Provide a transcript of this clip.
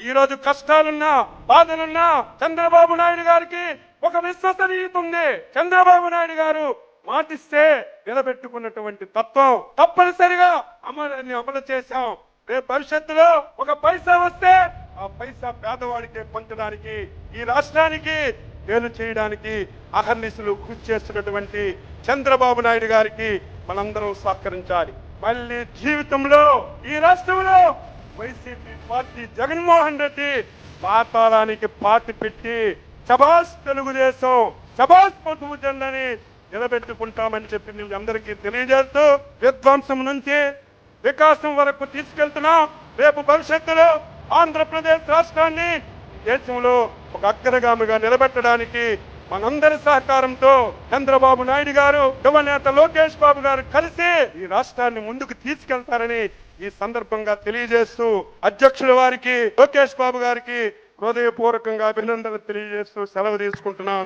ఈ రోజు కష్టాలున్నా బాధలున్నా చంద్రబాబు నాయుడు గారికి ఒక విశ్వసనీయత ఉంది. చంద్రబాబు నాయుడు గారు మాటిస్తే నిలబెట్టుకున్నటువంటి తత్వం తప్పనిసరిగా అమలు చేశాం. రేపు భవిష్యత్తులో ఒక పైసా వస్తే ఆ పైసా పేదవాడికే పంచడానికి, ఈ రాష్ట్రానికి మేలు చేయడానికి అహర్నిశలు కృషి చేస్తున్నటువంటి చంద్రబాబు నాయుడు గారికి మనందరం సహకరించాలి. మళ్ళీ జీవితంలో ఈ రాష్ట్రంలో వైసీపీ పార్టీ జగన్మోహన్ రెడ్డి పాతాళానికి పాతి పెట్టి శభాష్ తెలుగుదేశం, శభాష్ పొదుపు జెండాని నిలబెట్టుకుంటామని చెప్పి మేము అందరికీ తెలియజేస్తూ విధ్వంసం నుంచి వికాసం వరకు తీసుకెళ్తున్నాం. రేపు భవిష్యత్తులో ఆంధ్రప్రదేశ్ రాష్ట్రాన్ని దేశంలో ఒక అగ్రగామిగా నిలబెట్టడానికి మనందరి సహకారంతో చంద్రబాబు నాయుడు గారు, యువనేత లోకేష్ బాబు గారు కలిసి ఈ రాష్ట్రాన్ని ముందుకు తీసుకెళ్తారని ఈ సందర్భంగా తెలియజేస్తూ అధ్యక్షుల వారికి, లోకేష్ బాబు గారికి హృదయపూర్వకంగా అభినందనలు తెలియజేస్తూ సెలవు తీసుకుంటున్నాం.